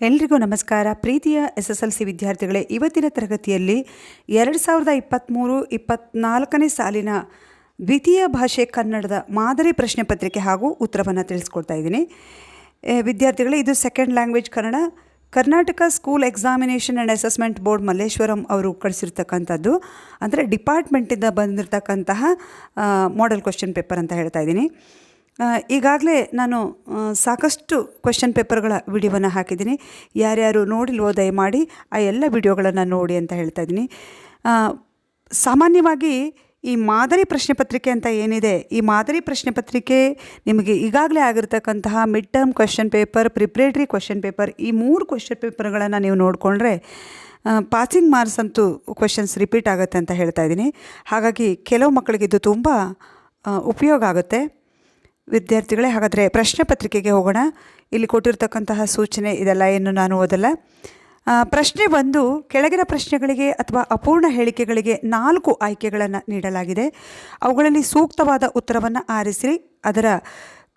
ಎಲ್ರಿಗೂ ನಮಸ್ಕಾರ. ಪ್ರೀತಿಯ SSLC ವಿದ್ಯಾರ್ಥಿಗಳೇ, ಇವತ್ತಿನ ತರಗತಿಯಲ್ಲಿ 2023-24ನೇ ಸಾಲಿನ ದ್ವಿತೀಯ ಭಾಷೆ ಕನ್ನಡದ ಮಾದರಿ ಪ್ರಶ್ನೆ ಪತ್ರಿಕೆ ಹಾಗೂ ಉತ್ತರವನ್ನು ತಿಳಿಸ್ಕೊಡ್ತಾ ಇದ್ದೀನಿ. ವಿದ್ಯಾರ್ಥಿಗಳೇ, ಇದು second language Kannada. Karnataka school examination and assessment board Malleshwaram ಅವರು ಕಳಿಸಿರ್ತಕ್ಕಂಥದ್ದು, ಅಂದರೆ ಡಿಪಾರ್ಟ್ಮೆಂಟಿಂದ ಬಂದಿರತಕ್ಕಂತಹ ಮಾಡೆಲ್ ಕ್ವೆಶ್ಚನ್ ಪೇಪರ್ ಅಂತ ಹೇಳ್ತಾ ಇದ್ದೀನಿ. ಈಗಾಗಲೇ ನಾನು ಸಾಕಷ್ಟು ಕ್ವೆಶ್ಚನ್ ಪೇಪರ್ಗಳ ವಿಡಿಯೋವನ್ನು ಹಾಕಿದ್ದೀನಿ. ಯಾರ್ಯಾರು ನೋಡಿಲ್ವೋ ದಯಮಾಡಿ ಆ ಎಲ್ಲ ವಿಡಿಯೋಗಳನ್ನು ನೋಡಿ ಅಂತ ಹೇಳ್ತಾ ಇದ್ದೀನಿ. ಸಾಮಾನ್ಯವಾಗಿ ಈ ಮಾದರಿ ಪ್ರಶ್ನೆ ಪತ್ರಿಕೆ ಅಂತ ಏನಿದೆ, ಈ ಮಾದರಿ ಪ್ರಶ್ನೆ ಪತ್ರಿಕೆ ನಿಮಗೆ ಈಗಾಗಲೇ ಆಗಿರ್ತಕ್ಕಂತಹ mid term question paper, preparatory question paper, ಈ 3 ಕ್ವೆಶ್ಚನ್ ಪೇಪರ್ಗಳನ್ನು ನೀವು ನೋಡಿಕೊಂಡ್ರೆ ಪಾಸಿಂಗ್ ಮಾರ್ಕ್ಸ್ ಅಂತೂ ಕ್ವೆಶ್ಚನ್ಸ್ ರಿಪೀಟ್ ಆಗುತ್ತೆ ಅಂತ ಹೇಳ್ತಾ ಇದ್ದೀನಿ. ಹಾಗಾಗಿ ಕೆಲವು ಮಕ್ಕಳಿಗೆ ಇದು ತುಂಬ ಉಪಯೋಗ ಆಗುತ್ತೆ. ವಿದ್ಯಾರ್ಥಿಗಳೇ, ಹಾಗಾದರೆ ಪ್ರಶ್ನೆ ಪತ್ರಿಕೆಗೆ ಹೋಗೋಣ. ಇಲ್ಲಿ ಕೊಟ್ಟಿರ್ತಕ್ಕಂತಹ ಸೂಚನೆ ಇದೆಲ್ಲ ಏನು ನಾನು ಓದಲ್ಲ. ಪ್ರಶ್ನೆ 1, ಕೆಳಗಿನ ಪ್ರಶ್ನೆಗಳಿಗೆ ಅಥವಾ ಅಪೂರ್ಣ ಹೇಳಿಕೆಗಳಿಗೆ 4 ಆಯ್ಕೆಗಳನ್ನು ನೀಡಲಾಗಿದೆ. ಅವುಗಳಲ್ಲಿ ಸೂಕ್ತವಾದ ಉತ್ತರವನ್ನು ಆರಿಸಿ ಅದರ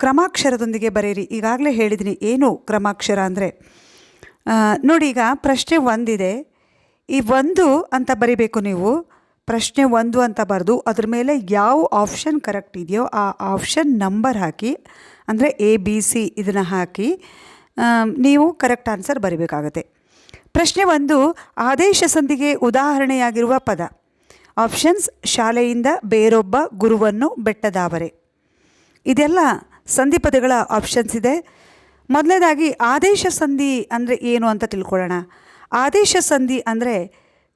ಕ್ರಮಾಕ್ಷರದೊಂದಿಗೆ ಬರೆಯಿರಿ. ಈಗಾಗಲೇ ಹೇಳಿದ್ದೀನಿ ಏನು ಕ್ರಮಾಕ್ಷರ ಅಂದರೆ. ನೋಡಿ, ಈಗ ಪ್ರಶ್ನೆ 1 ಇದೆ. ಈ 1 ಅಂತ ಬರಿಬೇಕು ನೀವು. ಪ್ರಶ್ನೆ 1 ಅಂತ ಬರೆದು ಅದ್ರ ಮೇಲೆ ಯಾವ ಆಪ್ಷನ್ ಕರೆಕ್ಟ್ ಇದೆಯೋ ಆ ಆಪ್ಷನ್ ನಂಬರ್ ಹಾಕಿ, ಅಂದರೆ ABC ಇದನ್ನು ಹಾಕಿ ನೀವು ಕರೆಕ್ಟ್ ಆನ್ಸರ್ ಬರಿಬೇಕಾಗತ್ತೆ. ಪ್ರಶ್ನೆ 1, ಆದೇಶ ಸಂಧಿಗೆ ಉದಾಹರಣೆಯಾಗಿರುವ ಪದ. ಆಪ್ಷನ್ಸ್: ಶಾಲೆಯಿಂದ ಬೇರೊಬ್ಬ, ಗುರುವನ್ನು, ಬೆಟ್ಟದಾವರೆ. ಇದೆಲ್ಲ ಸಂಧಿ ಪದಗಳ ಆಪ್ಷನ್ಸ್ ಇದೆ. ಮೊದಲನೇದಾಗಿ ಆದೇಶ ಸಂಧಿ ಅಂದರೆ ಏನು ಅಂತ ತಿಳ್ಕೊಳ್ಳೋಣ. ಆದೇಶ ಸಂಧಿ ಅಂದರೆ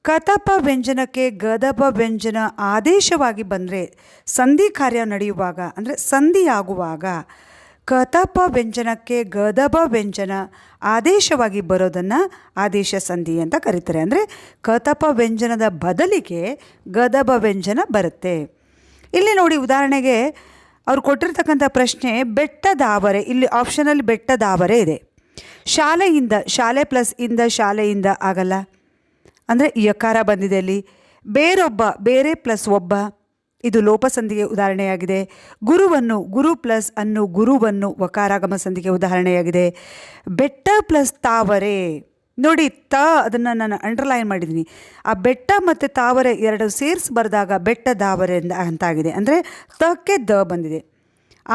ಕತಪ ವ್ಯಂಜನಕ್ಕೆ ಗದಪ ವ್ಯಂಜನ ಆದೇಶವಾಗಿ ಬಂದರೆ, ಸಂಧಿ ಕಾರ್ಯ ನಡೆಯುವಾಗ ಅಂದರೆ ಸಂಧಿಯಾಗುವಾಗ ಕತಪ ವ್ಯಂಜನಕ್ಕೆ ಗದಪ ವ್ಯಂಜನ ಆದೇಶವಾಗಿ ಬರೋದನ್ನು ಆದೇಶ ಸಂಧಿ ಅಂತ ಕರೀತಾರೆ. ಅಂದರೆ ಕತಪ ವ್ಯಂಜನದ ಬದಲಿಗೆ ಗದಪ ವ್ಯಂಜನ ಬರುತ್ತೆ. ಇಲ್ಲಿ ನೋಡಿ, ಉದಾಹರಣೆಗೆ ಅವ್ರು ಕೊಟ್ಟಿರ್ತಕ್ಕಂಥ ಪ್ರಶ್ನೆ ಬೆಟ್ಟದಾವರೆ. ಇಲ್ಲಿ ಆಪ್ಷನಲ್ಲಿ ಬೆಟ್ಟದಾವರೆ ಇದೆ. ಶಾಲೆಯಿಂದ, ಶಾಲೆ ಪ್ಲಸ್ ಇಂದ ಶಾಲೆಯಿಂದ ಆಗಲ್ಲ, ಅಂದರೆ ಯಕಾರ ಬಂದಿದೆ ಅಲ್ಲಿ. ಬೇರೊಬ್ಬ, ಬೇರೆ ಪ್ಲಸ್ ಒಬ್ಬ, ಇದು ಲೋಪಸಂಧಿಗೆ ಉದಾಹರಣೆಯಾಗಿದೆ. ಗುರುವನ್ನು, ಗುರು ಪ್ಲಸ್ ಅನ್ನು, ಗುರುವನ್ನು ವಕಾರಾಗಮ ಸಂಧಿಗೆ ಉದಾಹರಣೆಯಾಗಿದೆ. ಬೆಟ್ಟ ಪ್ಲಸ್ ತಾವರೆ. ನೋಡಿ, ಅದನ್ನು ನಾನು ಅಂಡರ್ಲೈನ್ ಮಾಡಿದ್ದೀನಿ. ಆ ಬೆಟ್ಟ ಮತ್ತು ತಾವರೆ ಎರಡು ಸೇರಿಸಿ ಬರೆದಾಗ ಬೆಟ್ಟದಾವರೆ ಅಂತಾಗಿದೆ. ಅಂದರೆ ತಕ್ಕೆ ದ ಬಂದಿದೆ.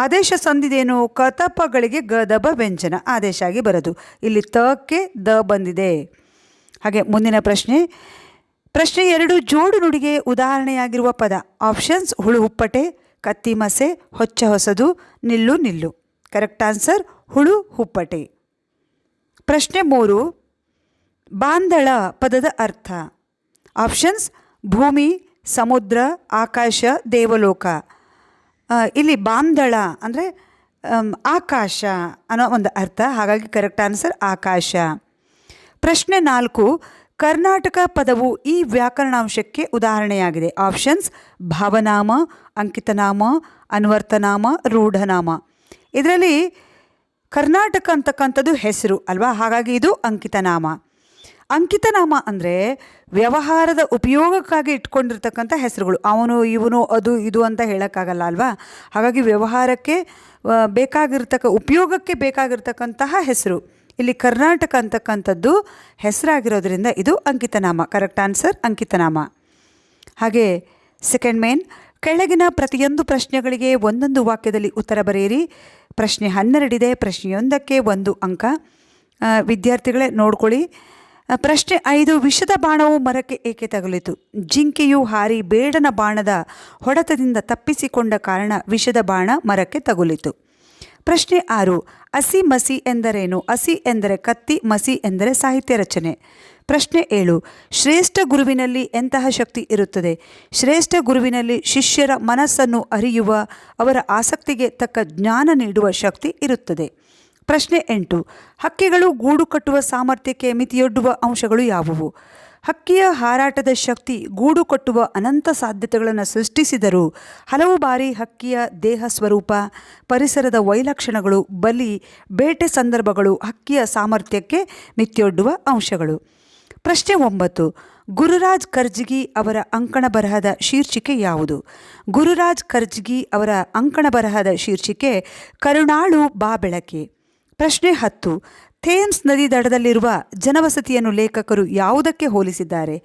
ಆದೇಶ ಸಂಧಿದೇನು? ಕತಪಗಳಿಗೆ ಗದಬ ವ್ಯಂಜನ ಆದೇಶ ಆಗಿ ಬರೋದು. ಇಲ್ಲಿ ತಕ್ಕೆ ದ ಬಂದಿದೆ. ಹಾಗೆ ಮುಂದಿನ ಪ್ರಶ್ನೆ 2, ಜೋಡು ನುಡಿಗೆ ಉದಾಹರಣೆಯಾಗಿರುವ ಪದ. ಆಪ್ಷನ್ಸ್: ಹುಳು ಹುಪ್ಪಟೆ, ಕತ್ತಿ ಮಸೆ, ಹೊಚ್ಚ ಹೊಸದು, ನಿಲ್ಲು ನಿಲ್ಲು. ಕರೆಕ್ಟ್ ಆನ್ಸರ್ ಹುಳು ಹುಪ್ಪಟೆ. ಪ್ರಶ್ನೆ 3, ಬಾಂದಳ ಪದದ ಅರ್ಥ. ಆಪ್ಷನ್ಸ್: ಭೂಮಿ, ಸಮುದ್ರ, ಆಕಾಶ, ದೇವಲೋಕ. ಇಲ್ಲಿ ಬಾಂದಳ ಅಂದರೆ ಆಕಾಶ ಅನ್ನೋ ಒಂದು ಅರ್ಥ. ಹಾಗಾಗಿ ಕರೆಕ್ಟ್ ಆನ್ಸರ್ ಆಕಾಶ. ಪ್ರಶ್ನೆ 4, ಕರ್ನಾಟಕ ಪದವು ಈ ವ್ಯಾಕರಣಾಂಶಕ್ಕೆ ಉದಾಹರಣೆಯಾಗಿದೆ. ಆಪ್ಷನ್ಸ್: ಭಾವನಾಮ, ಅಂಕಿತನಾಮ, ಅನ್ವರ್ಥನಾಮ, ರೂಢನಾಮ. ಇದರಲ್ಲಿ ಕರ್ನಾಟಕ ಅಂತಕ್ಕಂಥದ್ದು ಹೆಸರು ಅಲ್ವಾ, ಹಾಗಾಗಿ ಇದು ಅಂಕಿತನಾಮ. ಅಂಕಿತನಾಮ ಅಂದರೆ ವ್ಯವಹಾರದ ಉಪಯೋಗಕ್ಕಾಗಿ ಇಟ್ಕೊಂಡಿರ್ತಕ್ಕಂಥ ಹೆಸರುಗಳು. ಅವನು, ಇವನು, ಅದು, ಇದು ಅಂತ ಹೇಳೋಕ್ಕಾಗಲ್ಲ ಅಲ್ವಾ. ಹಾಗಾಗಿ ವ್ಯವಹಾರಕ್ಕೆ ಉಪಯೋಗಕ್ಕೆ ಬೇಕಾಗಿರ್ತಕ್ಕಂತಹ ಹೆಸರು. ಇಲ್ಲಿ ಕರ್ನಾಟಕ ಅಂತಕ್ಕಂಥದ್ದು ಹೆಸರಾಗಿರೋದ್ರಿಂದ ಇದು ಅಂಕಿತನಾಮ. Correct answer ಅಂಕಿತನಾಮ. ಹಾಗೆ ಸೆಕೆಂಡ್ ಮೇನ್, ಕೆಳಗಿನ ಪ್ರತಿಯೊಂದು ಪ್ರಶ್ನೆಗಳಿಗೆ ಒಂದೊಂದು ವಾಕ್ಯದಲ್ಲಿ ಉತ್ತರ ಬರೆಯಿರಿ. ಪ್ರಶ್ನೆ 12 ಇದೆ. ಪ್ರಶ್ನೆಯೊಂದಕ್ಕೆ 1 ಅಂಕ. ವಿದ್ಯಾರ್ಥಿಗಳೇ ನೋಡ್ಕೊಳ್ಳಿ. ಪ್ರಶ್ನೆ 5, ವಿಷದ ಬಾಣವು ಮರಕ್ಕೆ ಏಕೆ ತಗುಲಿತು? ಜಿಂಕೆಯು ಹಾರಿ ಬೇಡನ ಬಾಣದ ಹೊಡೆತದಿಂದ ತಪ್ಪಿಸಿಕೊಂಡ ಕಾರಣ ವಿಷದ ಬಾಣ ಮರಕ್ಕೆ ತಗುಲಿತು. ಪ್ರಶ್ನೆ 6, ಅಸಿ ಮಸಿ ಎಂದರೇನು? ಅಸಿ ಎಂದರೆ ಕತ್ತಿ, ಮಸಿ ಎಂದರೆ ಸಾಹಿತ್ಯ ರಚನೆ. ಪ್ರಶ್ನೆ 7, ಶ್ರೇಷ್ಠ ಗುರುವಿನಲ್ಲಿ ಎಂತಹ ಶಕ್ತಿ ಇರುತ್ತದೆ? ಶ್ರೇಷ್ಠ ಗುರುವಿನಲ್ಲಿ ಶಿಷ್ಯರ ಮನಸ್ಸನ್ನು ಅರಿಯುವ, ಅವರ ಆಸಕ್ತಿಗೆ ತಕ್ಕ ಜ್ಞಾನ ನೀಡುವ ಶಕ್ತಿ ಇರುತ್ತದೆ. ಪ್ರಶ್ನೆ 8, ಹಕ್ಕಿಗಳು ಗೂಡು ಕಟ್ಟುವ ಸಾಮರ್ಥ್ಯಕ್ಕೆ ಮಿತಿಯೊಡ್ಡುವ ಅಂಶಗಳು ಯಾವುವು? ಹಕ್ಕಿಯ ಹಾರಾಟದ ಶಕ್ತಿ ಗೂಡು ಕಟ್ಟುವ ಅನಂತ ಸಾಧ್ಯತೆಗಳನ್ನು ಸೃಷ್ಟಿಸಿದರೂ ಹಲವು ಬಾರಿ ಹಕ್ಕಿಯ ದೇಹ ಸ್ವರೂಪ, ಪರಿಸರದ ವೈಲಕ್ಷಣಗಳು, ಬಲಿ, ಬೇಟೆ ಸಂದರ್ಭಗಳು ಹಕ್ಕಿಯ ಸಾಮರ್ಥ್ಯಕ್ಕೆ ಮಿತಿಯೊಡ್ಡುವ ಅಂಶಗಳು. ಪ್ರಶ್ನೆ 9, ಗುರುರಾಜ್ ಕರ್ಜಗಿ ಅವರ ಅಂಕಣ ಬರಹದ ಶೀರ್ಷಿಕೆ ಯಾವುದು? ಗುರುರಾಜ್ ಕರ್ಜಗಿ ಅವರ ಅಂಕಣ ಬರಹದ ಶೀರ್ಷಿಕೆ ಕರುಣಾಳು ಬಾ ಬೆಳಕೆ. ಪ್ರಶ್ನೆ 10, ಥೇಮ್ಸ್ ನದಿ ದಡದಲ್ಲಿರುವ ಜನವಸತಿಯನ್ನು ಲೇಖಕರು ಯಾವುದಕ್ಕೆ ಹೋಲಿಸಿದ್ದಾರೆ?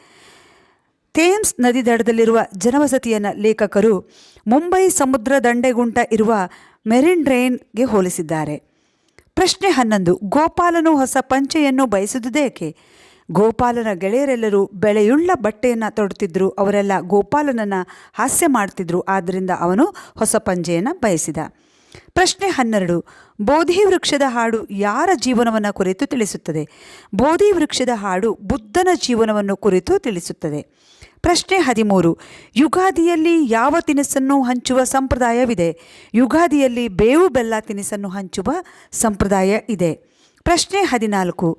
ಥೇಮ್ಸ್ ನದಿ ದಡದಲ್ಲಿರುವ ಜನವಸತಿಯನ್ನು ಲೇಖಕರು ಮುಂಬೈ ಸಮುದ್ರ ದಂಡೆಗುಂಟ ಇರುವ ಮೆರಿನ್ ಡ್ರೈನ್ಗೆ ಹೋಲಿಸಿದ್ದಾರೆ. ಪ್ರಶ್ನೆ 11. ಗೋಪಾಲನು ಹೊಸ ಪಂಚೆಯನ್ನು ಬಯಸಿದುದೇಕೆ? ಗೋಪಾಲನ ಗೆಳೆಯರೆಲ್ಲರೂ ಬೆಳೆಯುಳ್ಳ ಬಟ್ಟೆಯನ್ನು ತೊಡುತ್ತಿದ್ದರು. ಅವರೆಲ್ಲ ಗೋಪಾಲನನ್ನು ಹಾಸ್ಯ ಮಾಡ್ತಿದ್ರು. ಆದ್ದರಿಂದ ಅವನು ಹೊಸ ಪಂಚೆಯನ್ನು ಬಯಸಿದ. ಪ್ರಶ್ನೆ 12. ಬೋಧಿ ವೃಕ್ಷದ ಹಾಡು ಯಾರ ಜೀವನವನ್ನು ಕುರಿತು ತಿಳಿಸುತ್ತದೆ? ಬೋಧಿ ವೃಕ್ಷದ ಹಾಡು ಬುದ್ಧನ ಜೀವನವನ್ನು ಕುರಿತು ತಿಳಿಸುತ್ತದೆ. ಪ್ರಶ್ನೆ 13. ಯುಗಾದಿಯಲ್ಲಿ ಯಾವ ತಿನಿಸನ್ನು ಹಂಚುವ ಸಂಪ್ರದಾಯವಿದೆ? ಯುಗಾದಿಯಲ್ಲಿ ಬೇವು ಬೆಲ್ಲ ತಿನಿಸನ್ನು ಹಂಚುವ ಸಂಪ್ರದಾಯ ಇದೆ. ಪ್ರಶ್ನೆ 14.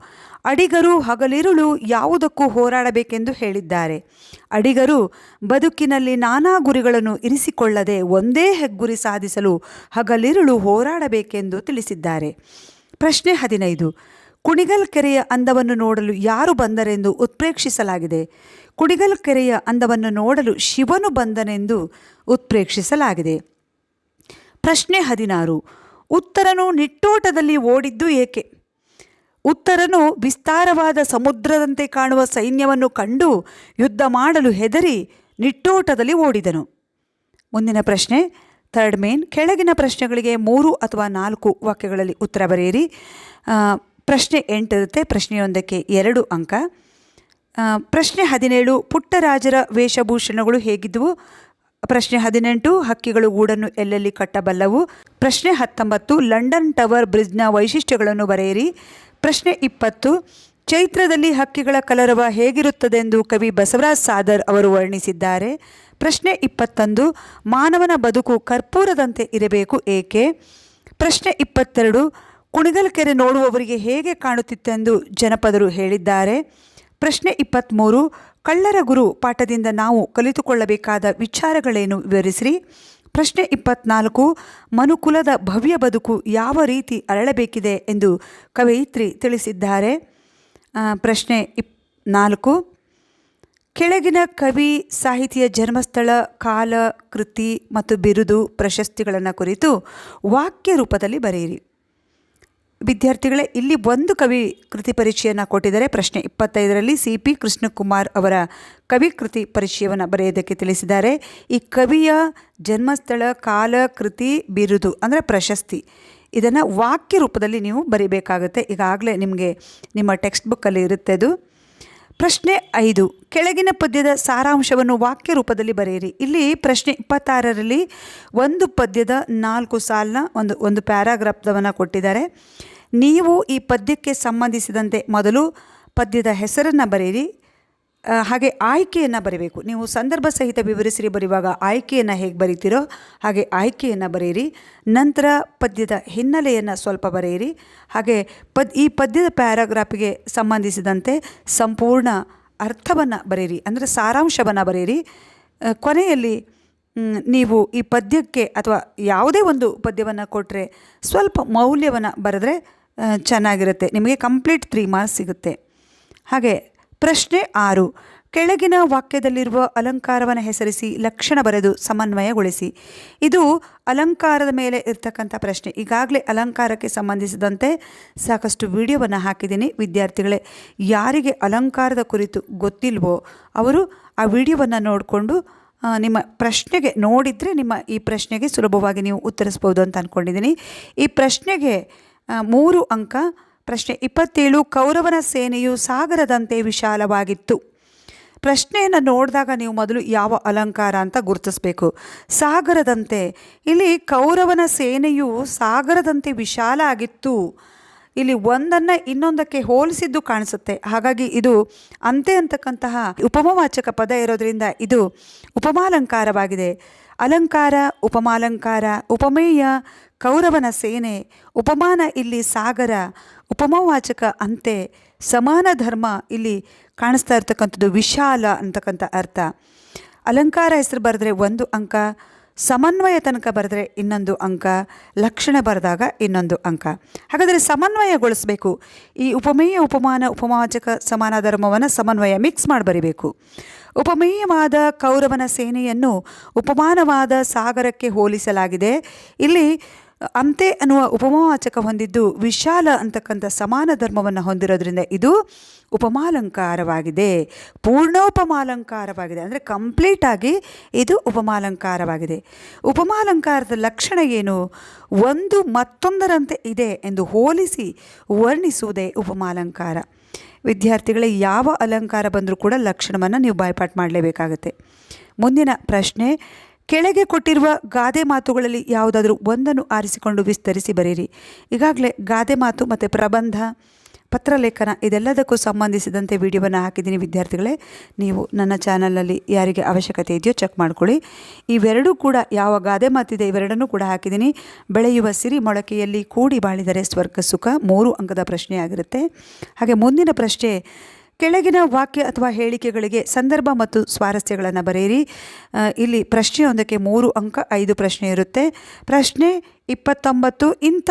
ಅಡಿಗರು ಹಗಲಿರುಳು ಯಾವುದಕ್ಕೂ ಹೋರಾಡಬೇಕೆಂದು ಹೇಳಿದ್ದಾರೆ? ಅಡಿಗರು ಬದುಕಿನಲ್ಲಿ ನಾನಾ ಗುರಿಗಳನ್ನು ಇರಿಸಿಕೊಳ್ಳದೆ ಒಂದೇ ಹೆಗ್ಗುರಿ ಸಾಧಿಸಲು ಹಗಲಿರುಳು ಹೋರಾಡಬೇಕೆಂದು ತಿಳಿಸಿದ್ದಾರೆ. ಪ್ರಶ್ನೆ 15. ಕುಣಿಗಲ್ ಕೆರೆಯ ಅಂದವನ್ನು ನೋಡಲು ಯಾರು ಬಂದರೆಂದು ಉತ್ಪ್ರೇಕ್ಷಿಸಲಾಗಿದೆ? ಕುಣಿಗಲ್ ಕೆರೆಯ ಅಂದವನ್ನು ನೋಡಲು ಶಿವನು ಬಂದನೆಂದು ಉತ್ಪ್ರೇಕ್ಷಿಸಲಾಗಿದೆ. ಪ್ರಶ್ನೆ 16. ಉತ್ತರನು ನಿಟ್ಟೋಟದಲ್ಲಿ ಓಡಿದ್ದು ಏಕೆ? ಉತ್ತರನು ವಿಸ್ತಾರವಾದ ಸಮುದ್ರದಂತೆ ಕಾಣುವ ಸೈನ್ಯವನ್ನು ಕಂಡು ಯುದ್ಧ ಮಾಡಲು ಹೆದರಿ ನಿಟ್ಟೋಟದಲ್ಲಿ ಓಡಿದನು. ಮುಂದಿನ ಪ್ರಶ್ನೆ ಥರ್ಡ್ ಮೇನ್. ಕೆಳಗಿನ ಪ್ರಶ್ನೆಗಳಿಗೆ 3 ಅಥವಾ 4 ವಾಕ್ಯಗಳಲ್ಲಿ ಉತ್ತರ ಬರೆಯಿರಿ. ಪ್ರಶ್ನೆ 8 ಇರುತ್ತೆ. ಪ್ರಶ್ನೆಯೊಂದಕ್ಕೆ 2 ಅಂಕ. ಪ್ರಶ್ನೆ 17. ಪುಟ್ಟರಾಜರ ವೇಷಭೂಷಣಗಳು ಹೇಗಿದ್ದವು? ಪ್ರಶ್ನೆ 18. ಹಕ್ಕಿಗಳು ಗೂಡನ್ನು ಎಲ್ಲೆಲ್ಲಿ ಕಟ್ಟಬಲ್ಲವು? ಪ್ರಶ್ನೆ 19. ಲಂಡನ್ ಟವರ್ ಬ್ರಿಡ್ಜ್ನ ವೈಶಿಷ್ಟ್ಯಗಳನ್ನು ಬರೆಯಿರಿ. ಪ್ರಶ್ನೆ 20. ಚೈತ್ರದಲ್ಲಿ ಹಕ್ಕಿಗಳ ಕಲರವ ಹೇಗಿರುತ್ತದೆಂದು ಕವಿ ಬಸವರಾಜ್ ಸಾದರ್ ಅವರು ವರ್ಣಿಸಿದ್ದಾರೆ. ಪ್ರಶ್ನೆ 21. ಮಾನವನ ಬದುಕು ಕರ್ಪೂರದಂತೆ ಇರಬೇಕು ಏಕೆ? ಪ್ರಶ್ನೆ 22. ಕುಣಿಗಲ್ ಕೆರೆ ನೋಡುವವರಿಗೆ ಹೇಗೆ ಕಾಣುತ್ತಿತ್ತೆಂದು ಜನಪದರು ಹೇಳಿದ್ದಾರೆ. ಪ್ರಶ್ನೆ 23. ಕಳ್ಳರ ಗುರು ಪಾಠದಿಂದ ನಾವು ಕಲಿತುಕೊಳ್ಳಬೇಕಾದ ವಿಚಾರಗಳೇನು ವಿವರಿಸಿರಿ. ಪ್ರಶ್ನೆ 24. ಮನುಕುಲದ ಭವ್ಯ ಬದುಕು ಯಾವ ರೀತಿ ಅರಳಬೇಕಿದೆ ಎಂದು ಕವಯಿತ್ರಿ ತಿಳಿಸಿದ್ದಾರೆ. ಪ್ರಶ್ನೆ 4. ಕೆಳಗಿನ ಕವಿ ಸಾಹಿತಿಯ ಜನ್ಮಸ್ಥಳ, ಕಾಲ, ಕೃತಿ ಮತ್ತು ಬಿರುದು, ಪ್ರಶಸ್ತಿಗಳನ್ನು ಕುರಿತು ವಾಕ್ಯ ರೂಪದಲ್ಲಿ ಬರೆಯಿರಿ. ವಿದ್ಯಾರ್ಥಿಗಳೇ, ಇಲ್ಲಿ ಒಂದು ಕವಿ ಕೃತಿ ಪರಿಚಯನ ಕೊಟ್ಟಿದ್ದಾರೆ. ಪ್ರಶ್ನೆ 25ರಲ್ಲಿ CP ಕೃಷ್ಣಕುಮಾರ್ ಅವರ ಕವಿ ಕೃತಿ ಪರಿಚಯವನ್ನು ಬರೆಯೋದಕ್ಕೆ ತಿಳಿಸಿದ್ದಾರೆ. ಈ ಕವಿಯ ಜನ್ಮಸ್ಥಳ, ಕಾಲ, ಕೃತಿ, ಬಿರುದು ಅಂದರೆ ಪ್ರಶಸ್ತಿ, ಇದನ್ನು ವಾಕ್ಯ ರೂಪದಲ್ಲಿ ನೀವು ಬರೀಬೇಕಾಗುತ್ತೆ. ಈಗಾಗಲೇ ನಿಮಗೆ ನಿಮ್ಮ ಟೆಕ್ಸ್ಟ್ ಬುಕ್ಕಲ್ಲಿ ಇರುತ್ತೆ ಅದು. ಪ್ರಶ್ನೆ 5. ಕೆಳಗಿನ ಪದ್ಯದ ಸಾರಾಂಶವನ್ನು ವಾಕ್ಯ ರೂಪದಲ್ಲಿ ಬರೆಯಿರಿ. ಇಲ್ಲಿ ಪ್ರಶ್ನೆ 26ರಲ್ಲಿ ಒಂದು ಪದ್ಯದ 4 ಸಾಲಿನ ಒಂದು ಪ್ಯಾರಾಗ್ರಾಫ್ದವನ್ನು ಕೊಟ್ಟಿದ್ದಾರೆ. ನೀವು ಈ ಪದ್ಯಕ್ಕೆ ಸಂಬಂಧಿಸಿದಂತೆ ಮೊದಲು ಪದ್ಯದ ಹೆಸರನ್ನು ಬರೆಯಿರಿ, ಹಾಗೆ ಆಯ್ಕೆಯನ್ನು ಬರೀಬೇಕು. ನೀವು ಸಂದರ್ಭ ಸಹಿತ ವಿವರಿಸಿರಿ ಬರೆಯುವಾಗ ಆಯ್ಕೆಯನ್ನು ಹೇಗೆ ಬರೀತೀರೋ ಹಾಗೆ ಆಯ್ಕೆಯನ್ನು ಬರೆಯಿರಿ. ನಂತರ ಪದ್ಯದ ಹಿನ್ನೆಲೆಯನ್ನು ಸ್ವಲ್ಪ ಬರೆಯಿರಿ. ಹಾಗೆ ಈ ಪದ್ಯದ ಪ್ಯಾರಾಗ್ರಾಫಿಗೆ ಸಂಬಂಧಿಸಿದಂತೆ ಸಂಪೂರ್ಣ ಅರ್ಥವನ್ನು ಬರೆಯಿರಿ, ಅಂದರೆ ಸಾರಾಂಶವನ್ನು ಬರೆಯಿರಿ. ಕೊನೆಯಲ್ಲಿ ನೀವು ಈ ಪದ್ಯಕ್ಕೆ ಅಥವಾ ಯಾವುದೇ ಒಂದು ಪದ್ಯವನ್ನು ಕೊಟ್ಟರೆ ಸ್ವಲ್ಪ ಮೌಲ್ಯವನ್ನು ಬರೆದ್ರೆ ಚೆನ್ನಾಗಿರುತ್ತೆ. ನಿಮಗೆ ಕಂಪ್ಲೀಟ್ 3 ಮಾರ್ಕ್ಸ್ ಸಿಗುತ್ತೆ. ಹಾಗೆ ಪ್ರಶ್ನೆ 6. ಕೆಳಗಿನ ವಾಕ್ಯದಲ್ಲಿರುವ ಅಲಂಕಾರವನ್ನು ಹೆಸರಿಸಿ ಲಕ್ಷಣ ಬರೆದು ಸಮನ್ವಯಗೊಳಿಸಿ. ಇದು ಅಲಂಕಾರದ ಮೇಲೆ ಇರ್ತಕ್ಕಂಥ ಪ್ರಶ್ನೆ. ಈಗಾಗಲೇ ಅಲಂಕಾರಕ್ಕೆ ಸಂಬಂಧಿಸಿದಂತೆ ಸಾಕಷ್ಟು ವಿಡಿಯೋವನ್ನು ಹಾಕಿದ್ದೀನಿ. ವಿದ್ಯಾರ್ಥಿಗಳೇ, ಯಾರಿಗೆ ಅಲಂಕಾರದ ಕುರಿತು ಗೊತ್ತಿಲ್ವೋ ಅವರು ಆ ವಿಡಿಯೋವನ್ನು ನೋಡಿಕೊಂಡು ನಿಮ್ಮ ಪ್ರಶ್ನೆಗೆ ನೋಡಿದರೆ ನಿಮ್ಮ ಈ ಪ್ರಶ್ನೆಗೆ ಸುಲಭವಾಗಿ ನೀವು ಉತ್ತರಿಸ್ಬೋದು ಅಂತ ಅಂದ್ಕೊಂಡಿದ್ದೀನಿ. ಈ ಪ್ರಶ್ನೆಗೆ 3 ಅಂಕ. ಪ್ರಶ್ನೆ 27. ಕೌರವನ ಸೇನೆಯು ಸಾಗರದಂತೆ ವಿಶಾಲವಾಗಿತ್ತು. ಪ್ರಶ್ನೆಯನ್ನು ನೋಡಿದಾಗ ನೀವು ಮೊದಲು ಯಾವ ಅಲಂಕಾರ ಅಂತ ಗುರುತಿಸಬೇಕು. ಸಾಗರದಂತೆ, ಇಲ್ಲಿ ಕೌರವನ ಸೇನೆಯು ಸಾಗರದಂತೆ ವಿಶಾಲ ಆಗಿತ್ತು. ಇಲ್ಲಿ ಒಂದನ್ನು ಇನ್ನೊಂದಕ್ಕೆ ಹೋಲಿಸಿದ್ದು ಕಾಣಿಸುತ್ತೆ. ಹಾಗಾಗಿ ಇದು ಅಂತೆ ಅಂತಕ್ಕಂತಹ ಉಪಮವಾಚಕ ಪದ ಇರೋದರಿಂದ ಇದು ಉಪಮಾಲಂಕಾರವಾಗಿದೆ. ಅಲಂಕಾರ, ಉಪಮಾಲಂಕಾರ, ಉಪಮೇಯ ಕೌರವನ ಸೇನೆ, ಉಪಮಾನ ಇಲ್ಲಿ ಸಾಗರ, ಉಪಮವಾಚಕ ಅಂತೆ, ಸಮಾನ ಧರ್ಮ ಇಲ್ಲಿ ಕಾಣಿಸ್ತಾ ಇರ್ತಕ್ಕಂಥದ್ದು ವಿಶಾಲ ಅಂತಕ್ಕಂಥ ಅರ್ಥ. ಅಲಂಕಾರ ಹೆಸರು ಬರೆದ್ರೆ 1 ಅಂಕ, ಸಮನ್ವಯ ತನಕ ಬರೆದ್ರೆ 1 ಅಂಕ, ಲಕ್ಷಣ ಬರೆದಾಗ 1 ಅಂಕ. ಹಾಗಾದರೆ ಸಮನ್ವಯಗೊಳಿಸಬೇಕು. ಈ ಉಪಮೇಯ, ಉಪಮಾನ, ಉಪಮಾವಾಚಕ, ಸಮಾನ ಧರ್ಮವನ್ನು ಸಮನ್ವಯ ಮಿಕ್ಸ್ ಮಾಡಿ ಬರಿಬೇಕು. ಉಪಮೇಯವಾದ ಕೌರವನ ಸೇನೆಯನ್ನು ಉಪಮಾನವಾದ ಸಾಗರಕ್ಕೆ ಹೋಲಿಸಲಾಗಿದೆ. ಇಲ್ಲಿ ಅಂತೆ ಅನ್ನುವ ಉಪಮಾವಾಚಕ ಹೊಂದಿದ್ದು ವಿಶಾಲ ಅಂತಕ್ಕಂಥ ಸಮಾನ ಧರ್ಮವನ್ನು ಹೊಂದಿರೋದ್ರಿಂದ ಇದು ಉಪಮಾಲಂಕಾರವಾಗಿದೆ. ಪೂರ್ಣೋಪಮಾಲಂಕಾರವಾಗಿದೆ ಅಂದರೆ ಕಂಪ್ಲೀಟಾಗಿ ಇದು ಉಪಮಾಲಂಕಾರವಾಗಿದೆ. ಉಪಮಾಲಂಕಾರದ ಲಕ್ಷಣ ಏನು? ಒಂದು ಮತ್ತೊಂದರಂತೆ ಇದೆ ಎಂದು ಹೋಲಿಸಿ ವರ್ಣಿಸುವುದೇ ಉಪಮಾಲಂಕಾರ. ವಿದ್ಯಾರ್ಥಿಗಳೇ, ಯಾವ ಅಲಂಕಾರ ಬಂದರೂ ಕೂಡ ಲಕ್ಷಣವನ್ನು ನೀವು ಬಾಯ್ಪಾಠ ಮಾಡಲೇಬೇಕಾಗುತ್ತೆ. ಮುಂದಿನ ಪ್ರಶ್ನೆ, ಕೆಳಗೆ ಕೊಟ್ಟಿರುವ ಗಾದೆ ಮಾತುಗಳಲ್ಲಿ ಯಾವುದಾದ್ರೂ ಒಂದನ್ನು ಆರಿಸಿಕೊಂಡು ವಿಸ್ತರಿಸಿ ಬರೆಯಿರಿ. ಈಗಾಗಲೇ ಗಾದೆ ಮಾತು ಮತ್ತು ಪ್ರಬಂಧ, ಪತ್ರಲೇಖನ ಇದೆಲ್ಲದಕ್ಕೂ ಸಂಬಂಧಿಸಿದಂತೆ ವಿಡಿಯೋವನ್ನು ಹಾಕಿದ್ದೀನಿ ವಿದ್ಯಾರ್ಥಿಗಳೇ. ನೀವು ನನ್ನ ಚಾನಲಲ್ಲಿ ಯಾರಿಗೆ ಅವಶ್ಯಕತೆ ಇದೆಯೋ ಚೆಕ್ ಮಾಡ್ಕೊಳ್ಳಿ. ಇವೆರಡೂ ಕೂಡ ಯಾವ ಗಾದೆ ಮಾತಿದೆ ಇವೆರಡನ್ನೂ ಕೂಡ ಹಾಕಿದ್ದೀನಿ. ಬೆಳೆಯುವ ಸಿರಿ ಮೊಳಕೆಯಲ್ಲಿ ಕೂಡಿ ಬಾಳಿದರೆ ಸ್ವರ್ಗ ಸುಖ 3 ಅಂಕದ ಪ್ರಶ್ನೆಯಾಗಿರುತ್ತೆ. ಹಾಗೆ ಮುಂದಿನ ಪ್ರಶ್ನೆ, ಕೆಳಗಿನ ವಾಕ್ಯ ಅಥವಾ ಹೇಳಿಕೆಗಳಿಗೆ ಸಂದರ್ಭ ಮತ್ತು ಸ್ವಾರಸ್ಯಗಳನ್ನು ಬರೆಯಿರಿ. ಇಲ್ಲಿ ಪ್ರಶ್ನೆಯೊಂದಕ್ಕೆ 3 ಅಂಕ, 5 ಪ್ರಶ್ನೆ ಇರುತ್ತೆ. ಪ್ರಶ್ನೆ 29, ಇಂಥ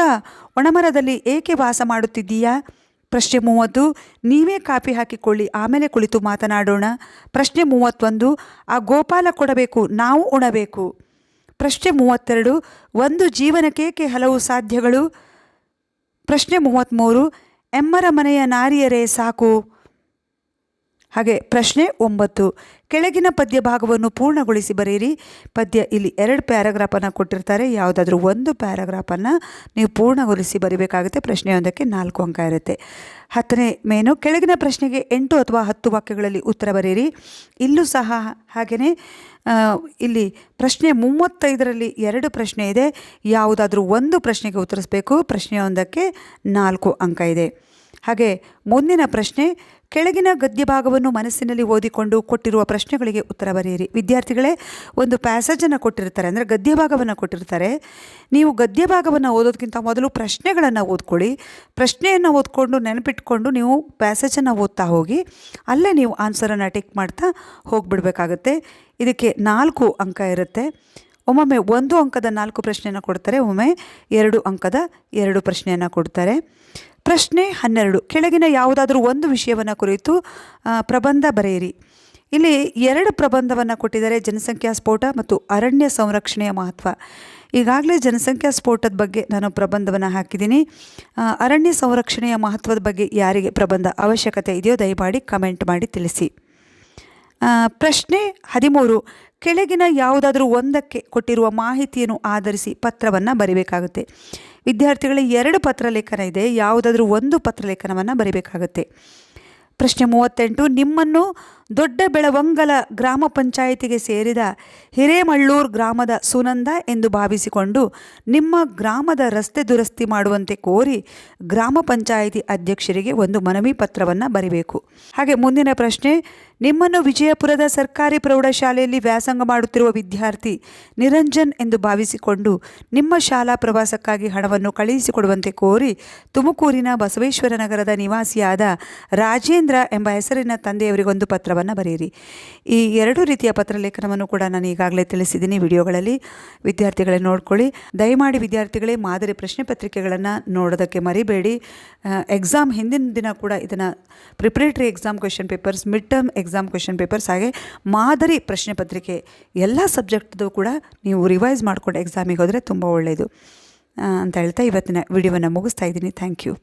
ಒಣಮರದಲ್ಲಿ ಏಕೆ ವಾಸ ಮಾಡುತ್ತಿದ್ದೀಯಾ? ಪ್ರಶ್ನೆ 30, ನೀವೇ ಕಾಪಿ ಹಾಕಿಕೊಳ್ಳಿ ಆಮೇಲೆ ಕುಳಿತು ಮಾತನಾಡೋಣ. ಪ್ರಶ್ನೆ 31, ಆ ಗೋಪಾಲ ಕೊಡಬೇಕು ನಾವು ಉಣಬೇಕು. ಪ್ರಶ್ನೆ 32, ಒಂದು ಜೀವನಕ್ಕೇಕೆ ಹಲವು ಸಾಧ್ಯಗಳು. ಪ್ರಶ್ನೆ 33, ಎಮ್ಮರ ಮನೆಯ ನಾರಿಯರೇ ಸಾಕು. ಹಾಗೆ ಪ್ರಶ್ನೆ 9, ಕೆಳಗಿನ ಪದ್ಯ ಭಾಗವನ್ನು ಪೂರ್ಣಗೊಳಿಸಿ ಬರೆಯಿರಿ. ಪದ್ಯ ಇಲ್ಲಿ 2 ಪ್ಯಾರಾಗ್ರಾಫನ್ನು ಕೊಟ್ಟಿರ್ತಾರೆ. ಯಾವುದಾದ್ರೂ ಒಂದು ಪ್ಯಾರಾಗ್ರಾಫನ್ನು ನೀವು ಪೂರ್ಣಗೊಳಿಸಿ ಬರೀಬೇಕಾಗುತ್ತೆ. ಪ್ರಶ್ನೆಯೊಂದಕ್ಕೆ 4 ಅಂಕ ಇರುತ್ತೆ. 10ನೇ ಮೇನು, ಕೆಳಗಿನ ಪ್ರಶ್ನೆಗೆ 8 ಅಥವಾ 10 ವಾಕ್ಯಗಳಲ್ಲಿ ಉತ್ತರ ಬರೆಯಿರಿ. ಇಲ್ಲೂ ಸಹ ಹಾಗೆಯೇ ಇಲ್ಲಿ ಪ್ರಶ್ನೆ 35ರಲ್ಲಿ 2 ಪ್ರಶ್ನೆ ಇದೆ. ಯಾವುದಾದ್ರೂ ಒಂದು ಪ್ರಶ್ನೆಗೆ ಉತ್ತರಿಸಬೇಕು. ಪ್ರಶ್ನೆಯೊಂದಕ್ಕೆ 4 ಅಂಕ ಇದೆ. ಹಾಗೆ ಮುಂದಿನ ಪ್ರಶ್ನೆ, ಕೆಳಗಿನ ಗದ್ಯ ಭಾಗವನ್ನು ಮನಸ್ಸಿನಲ್ಲಿ ಓದಿಕೊಂಡು ಕೊಟ್ಟಿರುವ ಪ್ರಶ್ನೆಗಳಿಗೆ ಉತ್ತರ ಬರೆಯಿರಿ. ವಿದ್ಯಾರ್ಥಿಗಳೇ, ಒಂದು ಪ್ಯಾಸೇಜನ್ನು ಕೊಟ್ಟಿರ್ತಾರೆ, ಅಂದರೆ ಗದ್ಯ ಭಾಗವನ್ನು ಕೊಟ್ಟಿರ್ತಾರೆ. ನೀವು ಗದ್ಯ ಭಾಗವನ್ನು ಓದೋದಕ್ಕಿಂತ ಮೊದಲು ಪ್ರಶ್ನೆಗಳನ್ನು ಓದ್ಕೊಳ್ಳಿ. ಪ್ರಶ್ನೆಯನ್ನು ಓದ್ಕೊಂಡು ನೆನಪಿಟ್ಕೊಂಡು ನೀವು ಪ್ಯಾಸೇಜನ್ನು ಓದ್ತಾ ಹೋಗಿ ಅಲ್ಲೇ ನೀವು ಆನ್ಸರನ್ನು ಟಿಕ್ ಮಾಡ್ತಾ ಹೋಗಿಬಿಡ್ಬೇಕಾಗತ್ತೆ. ಇದಕ್ಕೆ 4 ಅಂಕ ಇರುತ್ತೆ. ಒಮ್ಮೊಮ್ಮೆ 1 ಅಂಕದ 4 ಪ್ರಶ್ನೆಯನ್ನು ಕೊಡ್ತಾರೆ, ಒಮ್ಮೆ 2 ಅಂಕದ 2 ಪ್ರಶ್ನೆಯನ್ನು ಕೊಡ್ತಾರೆ. ಪ್ರಶ್ನೆ 12, ಕೆಳಗಿನ ಯಾವುದಾದ್ರೂ ಒಂದು ವಿಷಯವನ್ನು ಕುರಿತು ಪ್ರಬಂಧ ಬರೆಯಿರಿ. ಇಲ್ಲಿ 2 ಪ್ರಬಂಧವನ್ನು ಕೊಟ್ಟಿದ್ದಾರೆ, ಜನಸಂಖ್ಯಾ ಸ್ಫೋಟ ಮತ್ತು ಅರಣ್ಯ ಸಂರಕ್ಷಣೆಯ ಮಹತ್ವ. ಈಗಾಗಲೇ ಜನಸಂಖ್ಯಾ ಸ್ಫೋಟದ ಬಗ್ಗೆ ನಾನು ಪ್ರಬಂಧವನ್ನು ಹಾಕಿದ್ದೀನಿ. ಅರಣ್ಯ ಸಂರಕ್ಷಣೆಯ ಮಹತ್ವದ ಬಗ್ಗೆ ಯಾರಿಗೆ ಪ್ರಬಂಧ ಅವಶ್ಯಕತೆ ಇದೆಯೋ ದಯಮಾಡಿ ಕಮೆಂಟ್ ಮಾಡಿ ತಿಳಿಸಿ. ಪ್ರಶ್ನೆ 13, ಕೆಳಗಿನ ಯಾವುದಾದ್ರೂ ಒಂದಕ್ಕೆ ಕೊಟ್ಟಿರುವ ಮಾಹಿತಿಯನ್ನು ಆಧರಿಸಿ ಪತ್ರವನ್ನು ಬರೀಬೇಕಾಗುತ್ತೆ. ವಿದ್ಯಾರ್ಥಿಗಳಿಗೆ 2 ಪತ್ರಲೇಖನ ಇದೆ, ಯಾವುದಾದ್ರೂ ಒಂದು ಪತ್ರಲೇಖನವನ್ನು ಬರೀಬೇಕಾಗುತ್ತೆ. ಪ್ರಶ್ನೆ 38, ನಿಮ್ಮನ್ನು ದೊಡ್ಡ ಬೆಳವಂಗಲ ಗ್ರಾಮ ಪಂಚಾಯಿತಿಗೆ ಸೇರಿದ ಹಿರೇಮಳ್ಳೂರು ಗ್ರಾಮದ ಸುನಂದ ಎಂದು ಭಾವಿಸಿಕೊಂಡು ನಿಮ್ಮ ಗ್ರಾಮದ ರಸ್ತೆ ದುರಸ್ತಿ ಮಾಡುವಂತೆ ಕೋರಿ ಗ್ರಾಮ ಪಂಚಾಯಿತಿ ಅಧ್ಯಕ್ಷರಿಗೆ ಒಂದು ಮನವಿ ಪತ್ರವನ್ನು ಬರೀಬೇಕು. ಹಾಗೆ ಮುಂದಿನ ಪ್ರಶ್ನೆ, ನಿಮ್ಮನ್ನು ವಿಜಯಪುರದ ಸರ್ಕಾರಿ ಪ್ರೌಢಶಾಲೆಯಲ್ಲಿ ವ್ಯಾಸಂಗ ಮಾಡುತ್ತಿರುವ ವಿದ್ಯಾರ್ಥಿ ನಿರಂಜನ್ ಎಂದು ಭಾವಿಸಿಕೊಂಡು ನಿಮ್ಮ ಶಾಲಾ ಪ್ರವಾಸಕ್ಕಾಗಿ ಹಣವನ್ನು ಕಳುಹಿಸಿಕೊಡುವಂತೆ ಕೋರಿ ತುಮಕೂರಿನ ಬಸವೇಶ್ವರ ನಗರದ ನಿವಾಸಿಯಾದ ರಾಜೇಂದ್ರ ಎಂಬ ಹೆಸರಿನ ತಂದೆಯವರಿಗೊಂದು ಪತ್ರವನ್ನು ಬರೆಯಿರಿ. ಈ 2 ರೀತಿಯ ಪತ್ರಲೇಖನವನ್ನು ಕೂಡ ನಾನು ಈಗಾಗಲೇ ತಿಳಿಸಿದ್ದೀನಿ ವಿಡಿಯೋಗಳಲ್ಲಿ. ವಿದ್ಯಾರ್ಥಿಗಳೇ ನೋಡ್ಕೊಳ್ಳಿ. ದಯಮಾಡಿ ವಿದ್ಯಾರ್ಥಿಗಳೇ ಮಾದರಿ ಪ್ರಶ್ನೆ ಪತ್ರಿಕೆಗಳನ್ನು ನೋಡೋದಕ್ಕೆ ಮರಿಬೇಡಿ. ಎಕ್ಸಾಮ್ ಹಿಂದಿನ ದಿನ ಕೂಡ ಇದನ್ನು preparatory exam question papers, mid term exam question papers, ಹಾಗೆ ಮಾದರಿ ಪ್ರಶ್ನೆ ಪತ್ರಿಕೆ ಎಲ್ಲ ಸಬ್ಜೆಕ್ಟ್ದು ಕೂಡ ನೀವು ರಿವೈಸ್ ಮಾಡಿಕೊಂಡು ಎಕ್ಸಾಮಿಗೆ ಹೋದರೆ ತುಂಬ ಒಳ್ಳೆಯದು ಅಂತ ಹೇಳ್ತಾ ಇವತ್ತಿನ ವಿಡಿಯೋವನ್ನು ಮುಗಿಸ್ತಾ ಇದ್ದೀನಿ. Thank you.